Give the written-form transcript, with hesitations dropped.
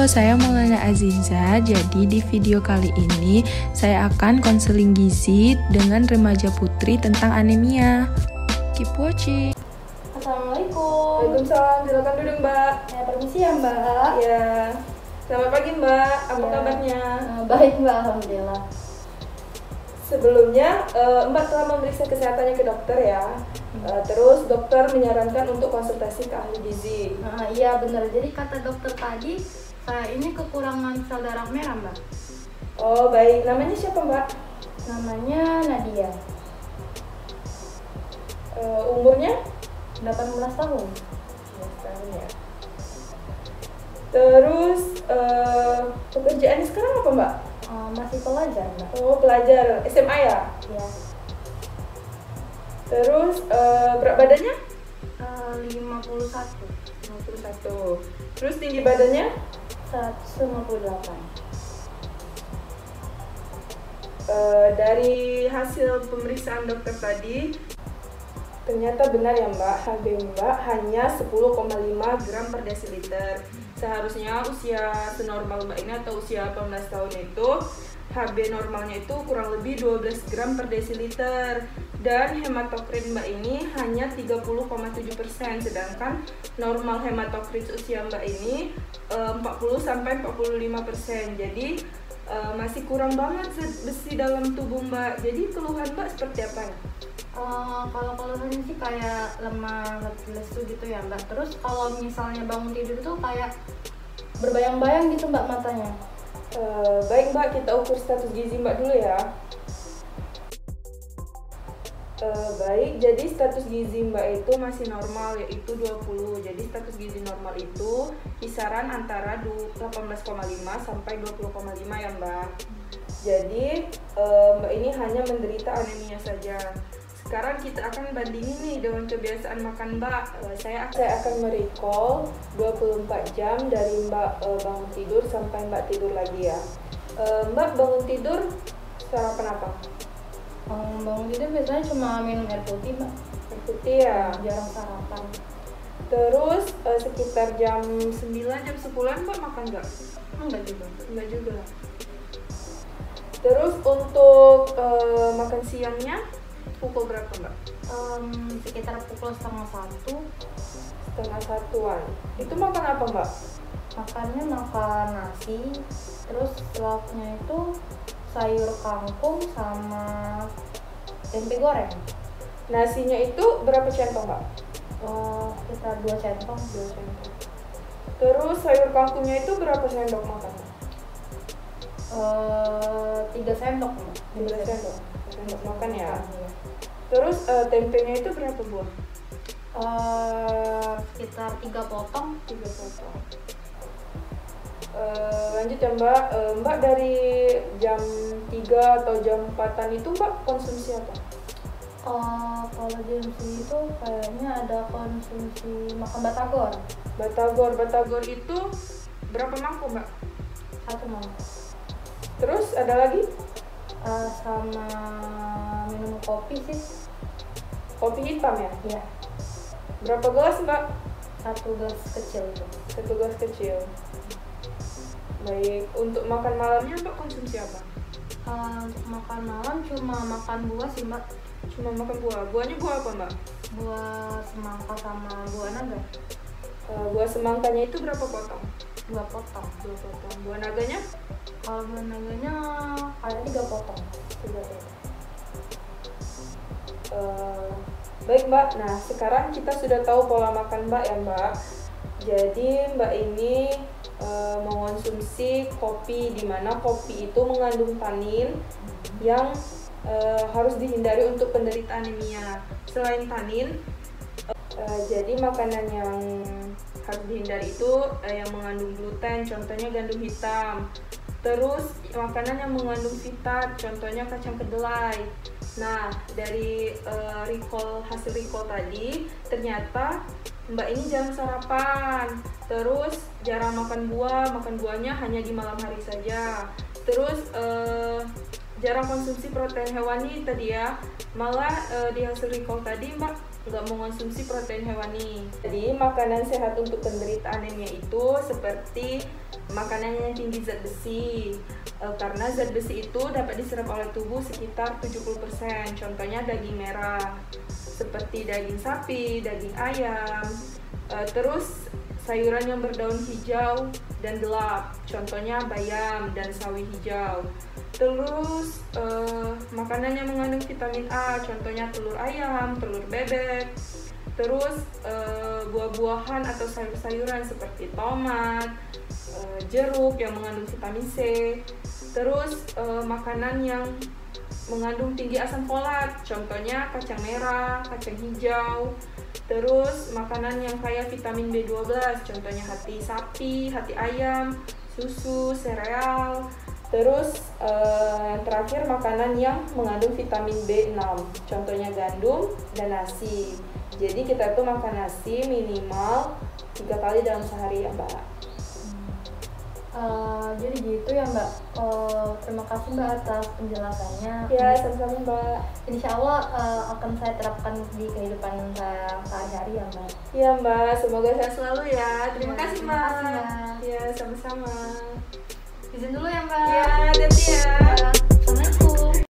Halo, saya Maulana Aziza. Jadi di video kali ini saya akan konseling gizi dengan remaja putri tentang anemia. Keep watching. Assalamualaikum. Waalaikumsalam, silakan duduk Mbak. Permisi ya Mbak. Ya, selamat pagi Mbak. Apa kabarnya? Baik Mbak, alhamdulillah. Sebelumnya Mbak telah memeriksa kesehatannya ke dokter ya. Terus dokter menyarankan untuk konsultasi ke ahli gizi. Iya benar. Jadi kata dokter tadi saya ini kekurangan sel darah merah Mbak. Oh baik, namanya siapa Mbak? Namanya Nadia. Umurnya? 18 tahun. 18 tahun ya. Terus pekerjaannya sekarang apa Mbak? Masih pelajar Mbak. Oh pelajar SMA ya? Iya. Terus berat badannya? 51. 51. Terus tinggi badannya? 158. Dari hasil pemeriksaan dokter tadi, ternyata benar ya Mbak, HB Mbak hanya 10,5 gram per desiliter. Seharusnya usia senormal Mbak ini atau usia 18 tahun itu HB normalnya itu kurang lebih 12 gram per desiliter. Dan hematokrit Mbak ini hanya 30,7%, sedangkan normal hematokrit usia Mbak ini 40-45%. Jadi masih kurang banget besi dalam tubuh Mbak. Jadi keluhan Mbak seperti apa ya? Kalau keluhannya sih kayak lemah, lesu gitu ya Mbak. Terus kalau misalnya bangun tidur tuh kayak berbayang-bayang gitu Mbak matanya. Baik Mbak, kita ukur status gizi Mbak dulu ya. Baik, jadi status gizi Mbak itu masih normal, yaitu 20. Jadi status gizi normal itu kisaran antara 18,5 sampai 20,5 ya Mbak. Jadi Mbak ini hanya menderita anemia saja. Sekarang kita akan bandingin nih dengan kebiasaan makan Mbak. Saya akan merecall 24 jam dari Mbak bangun tidur sampai Mbak tidur lagi ya. Mbak bangun tidur sarapan apa? Bangun tidur biasanya cuma minum air putih Mbak. Air putih ya? Jarang sarapan. Terus sekitar jam 9, jam 10-an Mbak makan nggak? Enggak juga. Enggak juga. Terus untuk makan siangnya pukul berapa Mbak? Sekitar pukul 12:30. 12:30-an. Itu makan apa Mbak? Makannya makan nasi, terus lauknya itu sayur kangkung sama tempe goreng. Nasinya itu berapa centong Mbak? Sekitar 2 centong. 2 centong. Terus sayur kangkungnya itu berapa sendok makan? 3 sendok Mbak. 3 sendok. Sendok makan ya. Iya. Terus tempenya itu berapa buah? Sekitar 3 potong. 3 potong. Lanjut ya Mbak. Mbak dari jam 3 atau jam 4-an itu Mbak konsumsi apa? Kalau jam segitu kayaknya ada konsumsi makan batagor. Batagor itu berapa mangkok Mbak? 1 mangkok. Terus ada lagi? Sama minum kopi sih. Kopi hitam ya? Iya. Berapa gelas Mbak? 1 gelas kecil itu. 1 gelas kecil. Baik, untuk makan malamnya Mbak konsumsi apa? Untuk makan malam cuma makan buah sih Mbak. Cuma makan buah. Buahnya buah apa Mbak? Buah semangka sama buah naga. Buah semangkanya itu berapa potong? 2 potong. 2 potong. Buah naganya? Kalau buah naganya kayak 3 potong. 3 potong. Baik Mbak, nah sekarang kita sudah tahu pola makan Mbak ya Mbak. Jadi Mbak ini mengonsumsi kopi, di mana kopi itu mengandung tanin yang harus dihindari untuk penderita anemia. Selain tanin, jadi makanan yang harus dihindari itu yang mengandung gluten, contohnya gandum hitam. Terus makanan yang mengandung fitat, contohnya kacang kedelai. Nah, dari hasil recall tadi, ternyata Mbak ini jarang sarapan, terus jarang makan buahnya hanya di malam hari saja. Terus jarang konsumsi protein hewani tadi ya. Malah di hasil recall tadi Mbak nggak mengonsumsi protein hewani. Jadi makanan sehat untuk penderita anemia itu seperti makanan yang tinggi zat besi, karena zat besi itu dapat diserap oleh tubuh sekitar 70%. Contohnya daging merah seperti daging sapi, daging ayam, terus sayuran yang berdaun hijau dan gelap, contohnya bayam dan sawi hijau. Terus makanan yang mengandung vitamin A, contohnya telur ayam, telur bebek. Terus buah-buahan atau sayur-sayuran seperti tomat, jeruk yang mengandung vitamin C. Terus makanan yang mengandung tinggi asam folat, contohnya kacang merah, kacang hijau. Terus makanan yang kaya vitamin B12, contohnya hati sapi, hati ayam, susu, sereal. Terus yang terakhir makanan yang mengandung vitamin B6, contohnya gandum dan nasi. Jadi kita tuh makan nasi minimal 3 kali dalam sehari ya Mbak. Jadi gitu ya Mbak. Terima kasih Mbak atas penjelasannya. Ya, sama-sama Mbak. Insya Allah akan saya terapkan di kehidupan saya sehari-hari ya Mbak. Ya Mbak, semoga sehat selalu ya. Terima Ya, kasih terima Mbak. kasih, Mbak. Ya, sama-sama. Izin dulu ya Mbak. Ya, hati-hati ya. Ya.